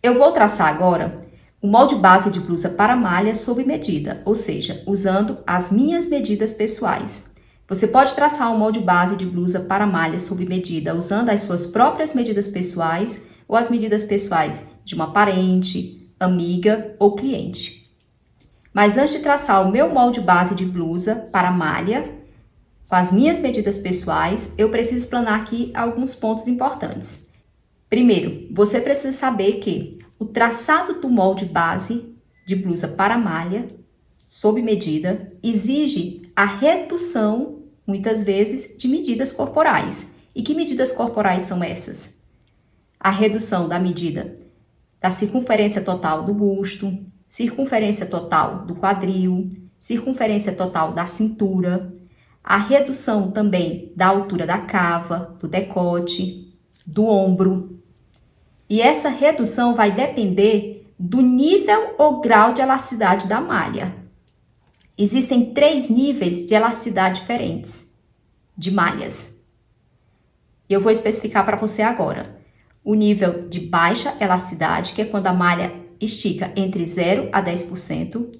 Eu vou traçar agora o molde base de blusa para malha sob medida, ou seja, usando as minhas medidas pessoais. Você pode traçar o molde base de blusa para malha sob medida usando as suas próprias medidas pessoais ou as medidas pessoais de uma parente, amiga ou cliente. Mas antes de traçar o meu molde base de blusa para malha, com as minhas medidas pessoais, eu preciso explanar aqui alguns pontos importantes. Primeiro, você precisa saber que o traçado do molde base de blusa para malha, sob medida, exige a redução, muitas vezes, de medidas corporais. E que medidas corporais são essas? A redução da medida da circunferência total do busto, circunferência total do quadril, circunferência total da cintura, a redução também da altura da cava, do decote, do ombro. E essa redução vai depender do nível ou grau de elasticidade da malha. Existem 3 níveis de elasticidade diferentes de malhas. Eu vou especificar para você agora. O nível de baixa elasticidade, que é quando a malha estica entre 0 a 10%.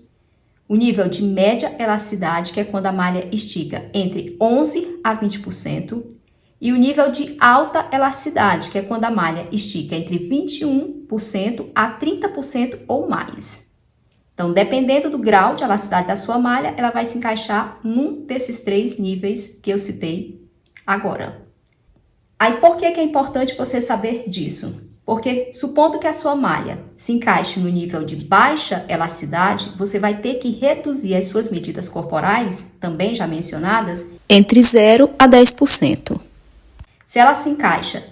O nível de média elasticidade, que é quando a malha estica entre 11 a 20%. E o nível de alta elasticidade, que é quando a malha estica entre 21% a 30% ou mais. Então, dependendo do grau de elasticidade da sua malha, ela vai se encaixar num desses 3 níveis que eu citei agora. Aí, por que é importante você saber disso? Porque, supondo que a sua malha se encaixe no nível de baixa elasticidade, você vai ter que reduzir as suas medidas corporais, também já mencionadas, entre 0 a 10%. Se ela se encaixa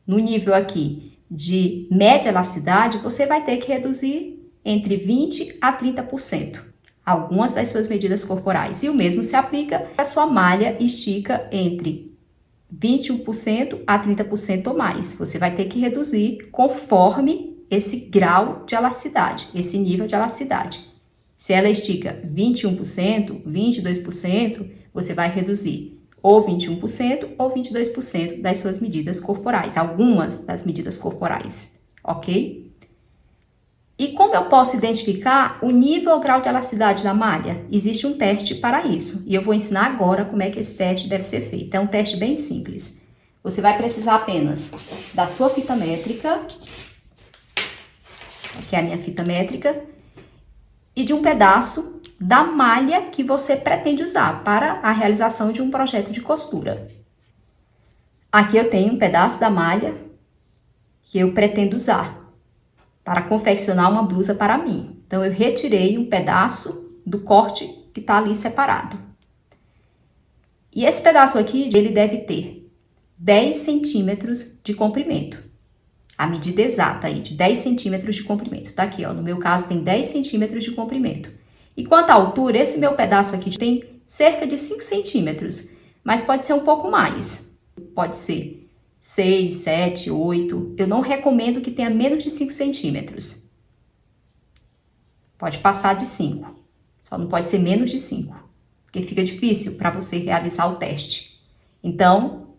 no nível aqui de média elasticidade, você vai ter que reduzir entre 20 a 30% algumas das suas medidas corporais. E o mesmo se aplica se a sua malha estica entre 21% a 30% ou mais. Você vai ter que reduzir conforme esse grau de elasticidade, esse nível de elasticidade. Se ela estica 21%, 22%, você vai reduzir ou 21% ou 22% das suas medidas corporais, algumas das medidas corporais, ok? E como eu posso identificar o nível ou grau de elasticidade da malha? Existe um teste para isso, e eu vou ensinar agora como é que esse teste deve ser feito. É um teste bem simples. Você vai precisar apenas da sua fita métrica, aqui é a minha fita métrica, e de um pedaço da malha que você pretende usar para a realização de um projeto de costura. Aqui eu tenho um pedaço da malha que eu pretendo usar para confeccionar uma blusa para mim. Então, eu retirei um pedaço do corte que está ali separado. E esse pedaço aqui, ele deve ter 10 centímetros de comprimento. A medida exata aí, de 10 centímetros de comprimento. Tá aqui, ó, no meu caso tem 10 centímetros de comprimento. E quanto à altura, esse meu pedaço aqui tem cerca de 5 centímetros, mas pode ser um pouco mais. Pode ser 6, 7, 8. Eu não recomendo que tenha menos de 5 centímetros. Pode passar de 5, só não pode ser menos de 5, porque fica difícil para você realizar o teste. Então,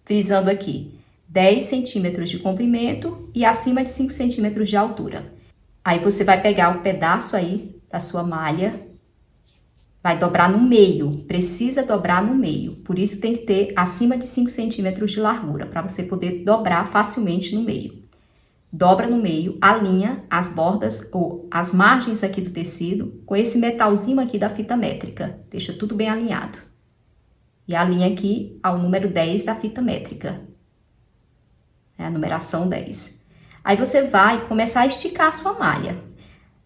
frisando aqui, 10 centímetros de comprimento e acima de 5 centímetros de altura. Aí você vai pegar o pedaço aí da sua malha, vai dobrar no meio, precisa dobrar no meio, por isso tem que ter acima de 5 centímetros de largura, para você poder dobrar facilmente no meio. Dobra no meio, alinha as bordas ou as margens aqui do tecido com esse metalzinho aqui da fita métrica, deixa tudo bem alinhado. E alinha aqui ao número 10 da fita métrica, é a numeração 10. Aí você vai começar a esticar a sua malha.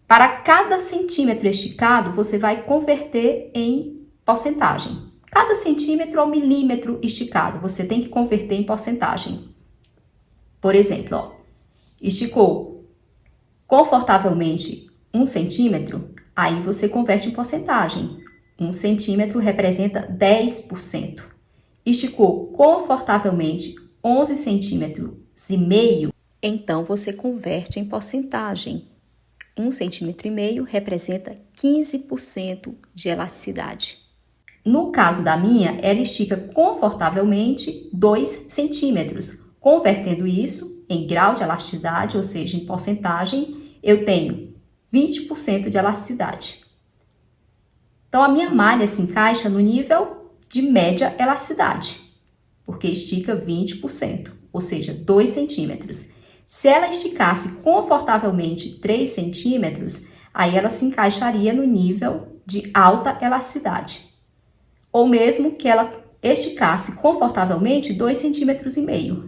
Para cada centímetro esticado, você vai converter em porcentagem. Cada centímetro ou milímetro esticado, você tem que converter em porcentagem. Por exemplo, ó, esticou confortavelmente 1 centímetro, aí você converte em porcentagem. 1 centímetro representa 10%. Esticou confortavelmente 11 centímetros e meio, então você converte em porcentagem. 1,5 centímetro representa 15% de elasticidade. No caso da minha, ela estica confortavelmente 2 centímetros, convertendo isso em grau de elasticidade, ou seja, em porcentagem, eu tenho 20% de elasticidade. Então, a minha malha se encaixa no nível de média elasticidade, porque estica 20%, ou seja, 2 centímetros. Se ela esticasse confortavelmente 3 centímetros, aí ela se encaixaria no nível de alta elasticidade. Ou mesmo que ela esticasse confortavelmente 2,5 centímetros,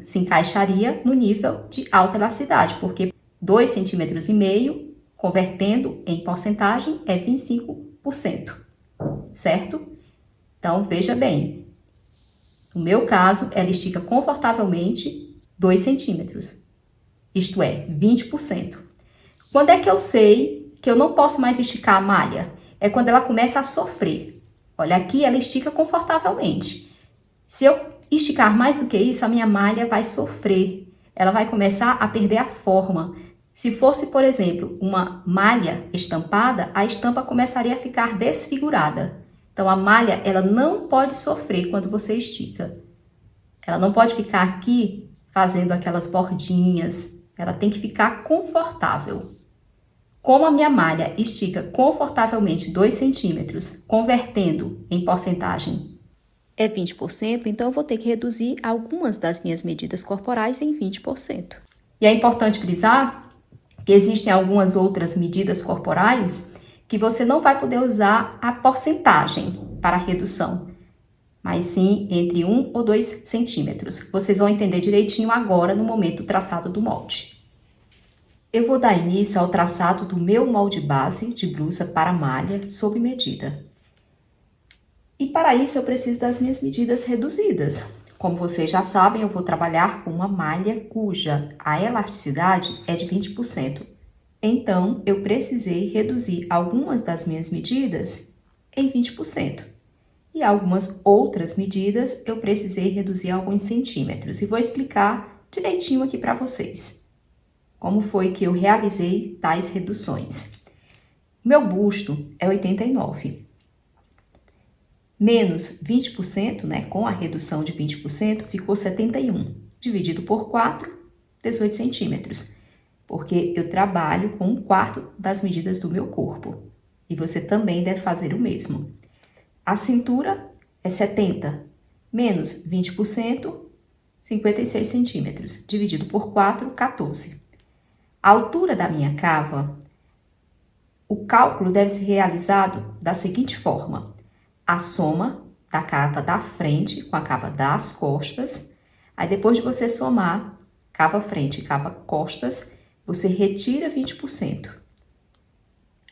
se encaixaria no nível de alta elasticidade, porque 2,5 centímetros, convertendo em porcentagem, é 25%, certo? Então, veja bem, no meu caso, ela estica confortavelmente 2 centímetros, isto é, 20%. Quando é que eu sei que eu não posso mais esticar a malha? É quando ela começa a sofrer. Olha, aqui ela estica confortavelmente. Se eu esticar mais do que isso, a minha malha vai sofrer. Ela vai começar a perder a forma. Se fosse, por exemplo, uma malha estampada, a estampa começaria a ficar desfigurada. Então, a malha, ela não pode sofrer quando você estica. Ela não pode ficar aqui fazendo aquelas bordinhas. Ela tem que ficar confortável. Como a minha malha estica confortavelmente 2 centímetros, convertendo em porcentagem é 20%, então eu vou ter que reduzir algumas das minhas medidas corporais em 20%. E é importante frisar que existem algumas outras medidas corporais que você não vai poder usar a porcentagem para a redução, mas sim entre 1 ou 2 centímetros. Vocês vão entender direitinho agora no momento do traçado do molde. Eu vou dar início ao traçado do meu molde base de blusa para malha sob medida. E para isso eu preciso das minhas medidas reduzidas. Como vocês já sabem, eu vou trabalhar com uma malha cuja a elasticidade é de 20%. Então, eu precisei reduzir algumas das minhas medidas em 20%. E algumas outras medidas eu precisei reduzir alguns centímetros. E vou explicar direitinho aqui para vocês como foi que eu realizei tais reduções. Meu busto é 89. Menos 20%, né, com a redução de 20%, ficou 71. Dividido por 4, 18 centímetros. Porque eu trabalho com 1/4 das medidas do meu corpo. E você também deve fazer o mesmo. A cintura é 70. Menos 20%, 56 centímetros. Dividido por 4, 14. A altura da minha cava, o cálculo deve ser realizado da seguinte forma: a soma da cava da frente com a cava das costas. Aí depois de você somar cava frente e cava costas, você retira 20%.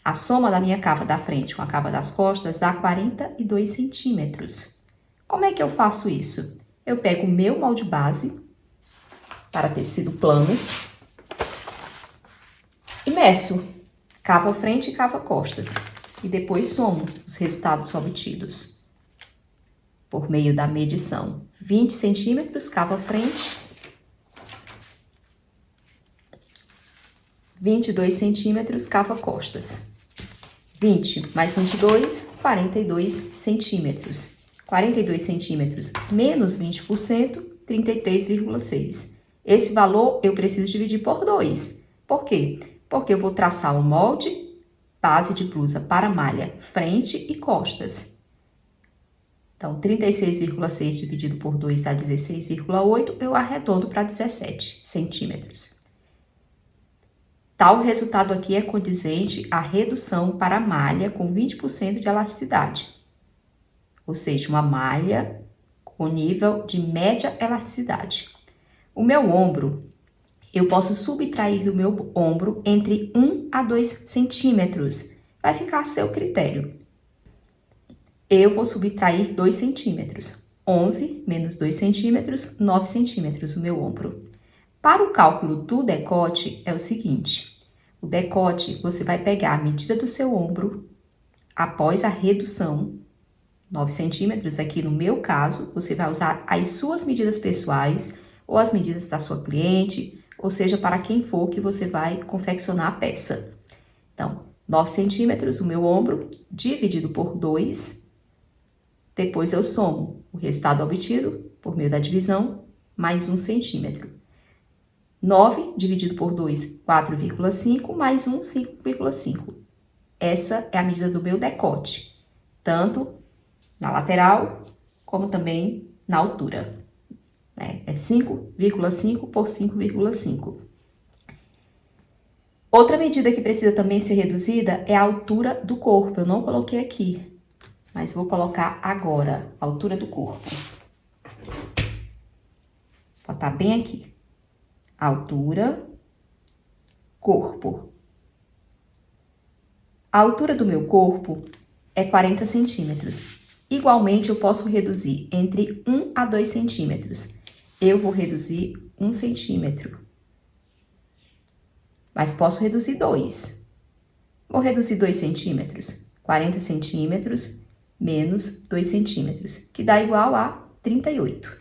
A soma da minha cava da frente com a cava das costas dá 42 centímetros. Como é que eu faço isso? Eu pego o meu molde base para tecido plano e meço cava frente e cava costas. E depois somo os resultados obtidos por meio da medição. 20 centímetros, cava frente. 22 centímetros, cava costas. 20 mais 22, 42 centímetros. 42 centímetros menos 20%, 33,6. Esse valor eu preciso dividir por 2. Por quê? Porque eu vou traçar um molde base de blusa para malha frente e costas. Então, 36,6 dividido por 2 dá 16,8, eu arredondo para 17 centímetros. Tal resultado aqui é condizente à redução para malha com 20% de elasticidade. Ou seja, uma malha com nível de média elasticidade. O meu ombro, eu posso subtrair do meu ombro entre 1 a 2 centímetros. Vai ficar a seu critério. Eu vou subtrair 2 centímetros. 11 menos 2 centímetros, 9 centímetros o meu ombro. Para o cálculo do decote é o seguinte. O decote, você vai pegar a medida do seu ombro após a redução. 9 centímetros aqui no meu caso, você vai usar as suas medidas pessoais ou as medidas da sua cliente, ou seja, para quem for que você vai confeccionar a peça. Então, 9 centímetros o meu ombro, dividido por 2. Depois eu somo o resultado obtido por meio da divisão, mais 1 centímetro. 9 dividido por 2, 4,5, mais 1, 5,5. Essa é a medida do meu decote, tanto na lateral, como também na altura. É 5,5 por 5,5. Outra medida que precisa também ser reduzida é a altura do corpo. Eu não coloquei aqui, mas vou colocar agora, a altura do corpo. Vou botar bem aqui. Altura, corpo. A altura do meu corpo é 40 centímetros. Igualmente, eu posso reduzir entre 1 a 2 centímetros. Eu vou reduzir 1 centímetro. Mas posso reduzir 2. Vou reduzir 2 centímetros. 40 centímetros menos 2 centímetros, que dá igual a 38.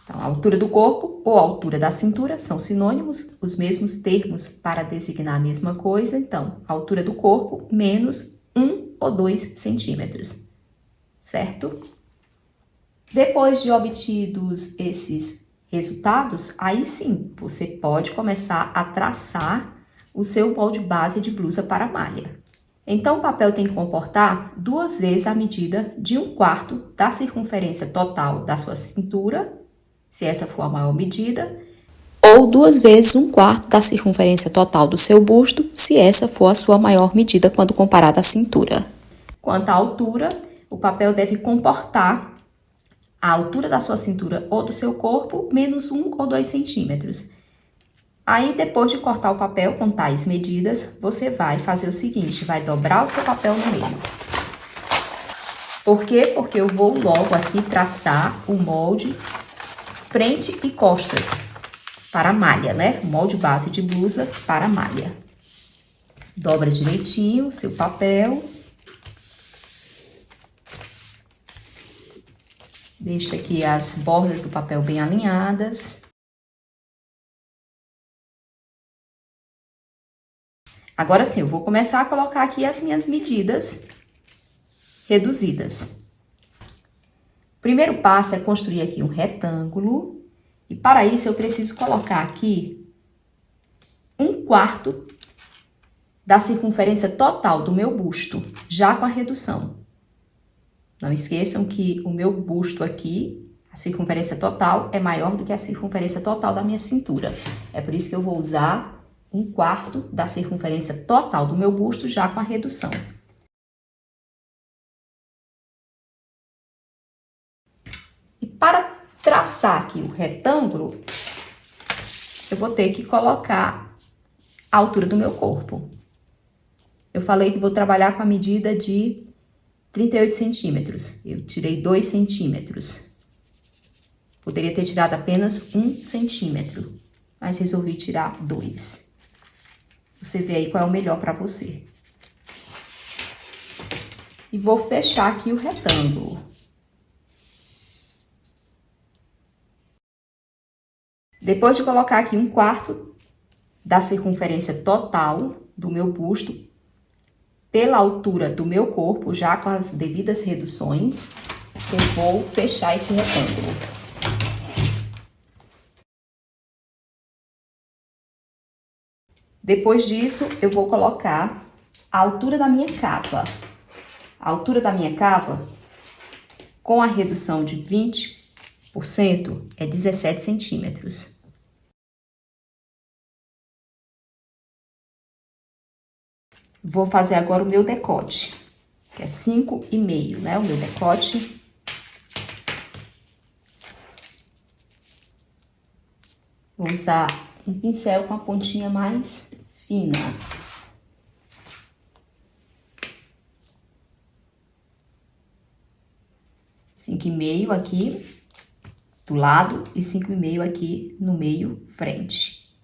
Então, a altura do corpo ou a altura da cintura são sinônimos, os mesmos termos para designar a mesma coisa. Então, a altura do corpo menos 1 ou 2 centímetros, certo? Depois de obtidos esses resultados, aí sim, você pode começar a traçar o seu molde base de blusa para malha. Então, o papel tem que comportar 2 vezes a medida de 1/4 da circunferência total da sua cintura, se essa for a maior medida, ou 2 vezes 1/4 da circunferência total do seu busto, se essa for a sua maior medida quando comparada à cintura. Quanto à altura, o papel deve comportar a altura da sua cintura ou do seu corpo menos 1 ou 2 centímetros. Aí, depois de cortar o papel com tais medidas, você vai fazer o seguinte, vai dobrar o seu papel no meio. Por quê? Porque eu vou logo aqui traçar o molde frente e costas para a malha, né? O molde base de blusa para a malha. Dobra direitinho o seu papel. Deixa aqui as bordas do papel bem alinhadas. Agora sim, eu vou começar a colocar aqui as minhas medidas reduzidas. O primeiro passo é construir aqui um retângulo. E para isso, eu preciso colocar aqui 1/4 da circunferência total do meu busto, já com a redução. Não esqueçam que o meu busto aqui, a circunferência total, é maior do que a circunferência total da minha cintura. É por isso que eu vou usar 1/4 da circunferência total do meu busto, já com a redução. E para traçar aqui o retângulo, eu vou ter que colocar a altura do meu corpo. Eu falei que vou trabalhar com a medida de 38 centímetros. Eu tirei 2 centímetros. Poderia ter tirado apenas 1 centímetro, mas resolvi tirar 2. Você vê aí qual é o melhor para você. E vou fechar aqui o retângulo. Depois de colocar aqui 1/4 da circunferência total do meu busto, pela altura do meu corpo, já com as devidas reduções, eu vou fechar esse retângulo. Depois disso, eu vou colocar a altura da minha capa. A altura da minha capa, com a redução de 20%, é 17 centímetros. Vou fazer agora o meu decote, que é 5,5, né? O meu decote. Vou usar um pincel com a pontinha mais fina. Cinco e meio aqui do lado e 5,5 aqui no meio frente.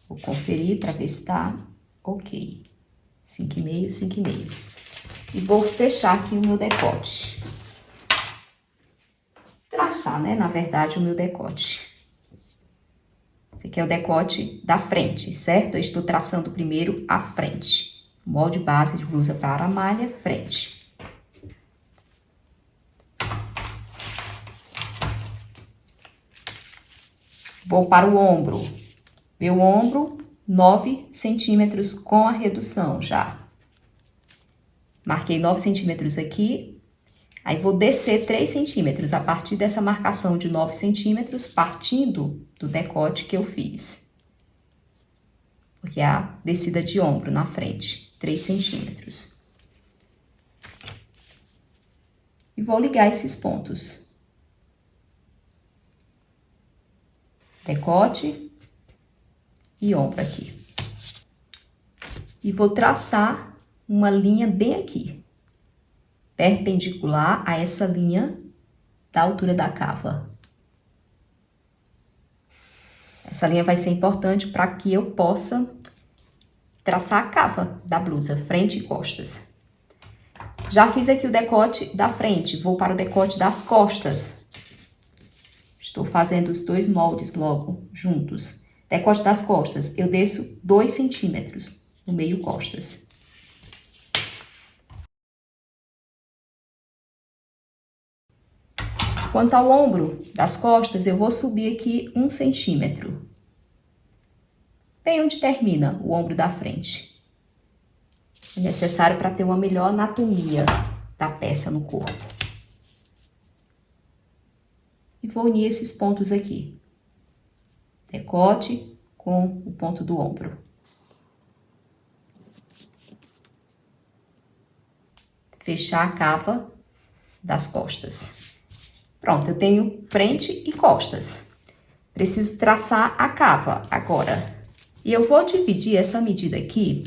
Vou conferir para ver se tá ok. 5,5, 5,5. E vou fechar aqui o meu decote. Traçar, né, na verdade, o meu decote. Esse aqui é o decote da frente, certo? Eu estou traçando primeiro a frente. Molde base de blusa para a malha, frente. Vou para o ombro. Meu ombro, 9 centímetros com a redução já. Marquei 9 centímetros aqui. Aí, vou descer 3 centímetros a partir dessa marcação de 9 centímetros, partindo do decote que eu fiz. Porque é a descida de ombro na frente, 3 centímetros. E vou ligar esses pontos. Decote e ombro aqui. E vou traçar uma linha bem aqui, perpendicular a essa linha da altura da cava. Essa linha vai ser importante para que eu possa traçar a cava da blusa, frente e costas. Já fiz aqui o decote da frente, vou para o decote das costas. Estou fazendo os dois moldes logo juntos. Decote das costas, eu desço 2 centímetros no meio costas. Quanto ao ombro das costas, eu vou subir aqui 1 centímetro. Bem onde termina o ombro da frente. É necessário para ter uma melhor anatomia da peça no corpo. E vou unir esses pontos aqui. Decote com o ponto do ombro. Fechar a cava das costas. Pronto, eu tenho frente e costas. Preciso traçar a cava agora. E eu vou dividir essa medida aqui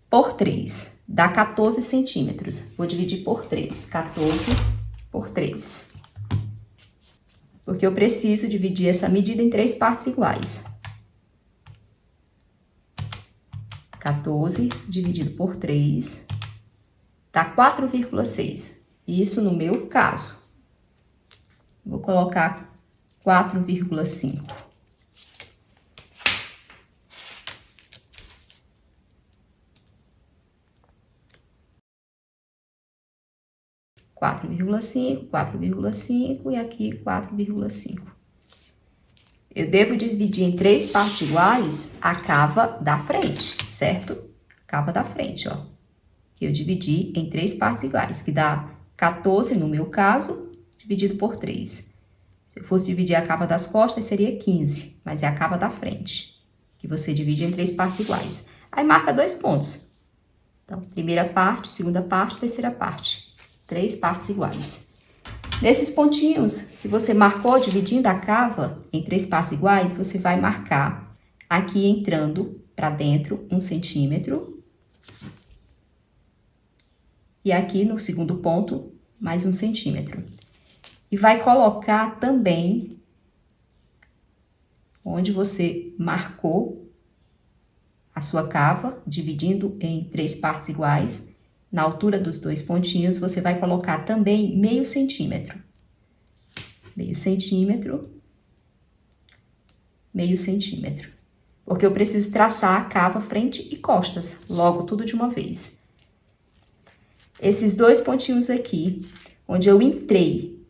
por 3. Dá 14 centímetros. Vou dividir por 3. 14 por 3. Porque eu preciso dividir essa medida em 3 partes iguais. 14 dividido por 3 dá 4,6. Isso no meu caso. Vou colocar 4,5. Quatro vírgula cinco e aqui 4,5. Eu devo dividir em 3 partes iguais a cava da frente, certo? Cava da frente, ó. Que eu dividi em 3 partes iguais, que dá 14 no meu caso, dividido por 3. Se eu fosse dividir a cava das costas, seria 15, mas é a cava da frente, que você divide em 3 partes iguais. Aí, marca 2 pontos. Então, primeira parte, segunda parte, terceira parte. 3 partes iguais. Nesses pontinhos que você marcou dividindo a cava em 3 partes iguais, você vai marcar aqui entrando para dentro 1 centímetro. E aqui no segundo ponto, mais 1 centímetro. E vai colocar também onde você marcou a sua cava, dividindo em 3 partes iguais. Na altura dos 2 pontinhos, você vai colocar também meio centímetro. Meio centímetro. Meio centímetro. Porque eu preciso traçar a cava frente e costas, logo tudo de uma vez. Esses 2 pontinhos aqui, onde eu entrei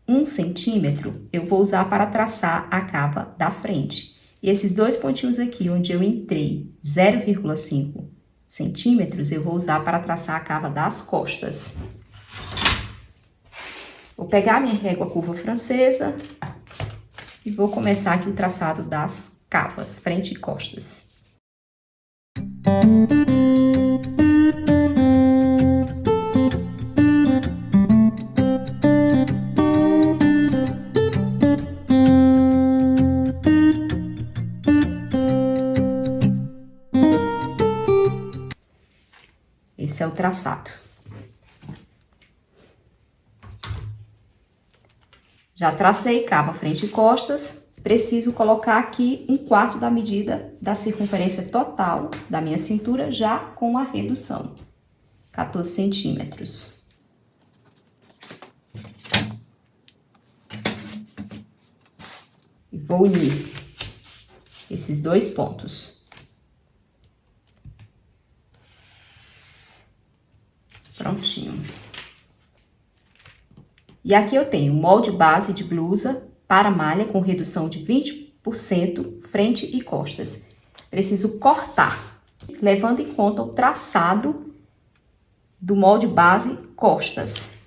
1 centímetro, eu vou usar para traçar a cava da frente. E esses 2 pontinhos aqui, onde eu entrei 0,5 centímetros, eu vou usar para traçar a cava das costas. Vou pegar minha régua curva francesa e vou começar aqui o traçado das cavas, frente e costas. Esse é o traçado. Já tracei cava, frente e costas. Preciso colocar aqui 1/4 da medida da circunferência total da minha cintura, já com a redução. 14 centímetros. E vou unir esses 2 pontos. Prontinho. E aqui eu tenho molde base de blusa para malha com redução de 20% frente e costas. Preciso cortar, levando em conta o traçado do molde base costas,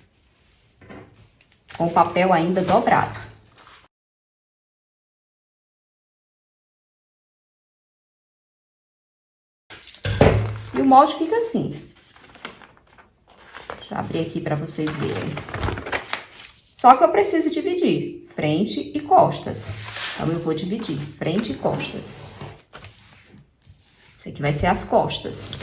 com o papel ainda dobrado. E o molde fica assim. Deixa eu abrir aqui para vocês verem. Só que eu preciso dividir frente e costas. Então, eu vou dividir frente e costas. Isso aqui vai ser as costas.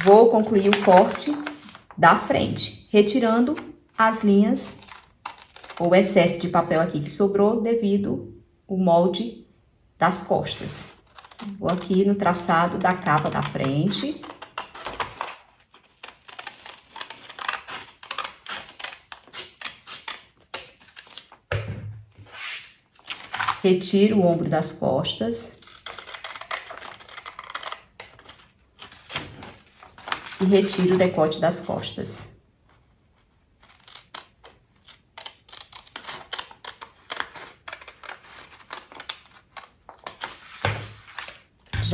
Vou concluir o corte da frente, retirando as linhas ou o excesso de papel aqui que sobrou devido ao molde das costas. Vou aqui no traçado da capa da frente. Retiro o ombro das costas. E retiro o decote das costas.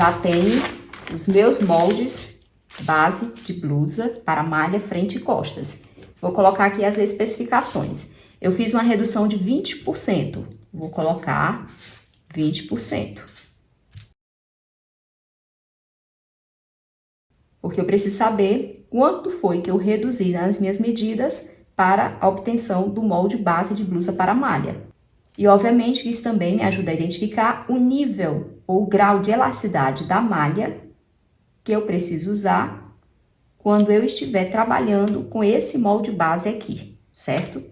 Já tenho os meus moldes base de blusa para malha frente e costas. Vou colocar aqui as especificações. Eu fiz uma redução de 20%. Vou colocar 20%. Porque eu preciso saber quanto foi que eu reduzi nas minhas medidas para a obtenção do molde base de blusa para malha. E, obviamente, isso também me ajuda a identificar o nível ou grau de elasticidade da malha que eu preciso usar quando eu estiver trabalhando com esse molde base aqui, certo?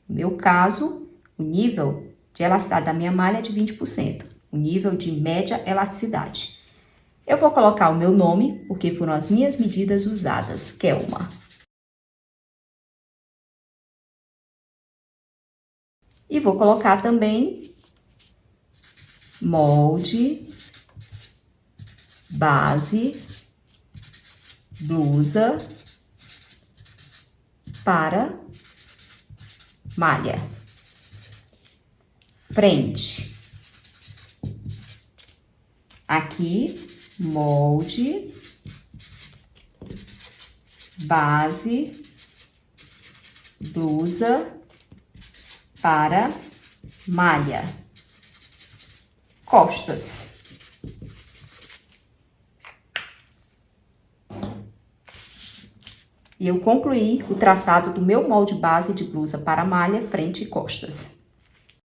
No meu caso, o nível de elasticidade da minha malha é de 20%, o nível de média elasticidade. Eu vou colocar o meu nome, porque foram as minhas medidas usadas, Kelma. E vou colocar também molde, base, blusa para malha. Frente. Aqui, molde, base, blusa para malha. Costas. E eu concluí o traçado do meu molde base de blusa para malha, frente e costas.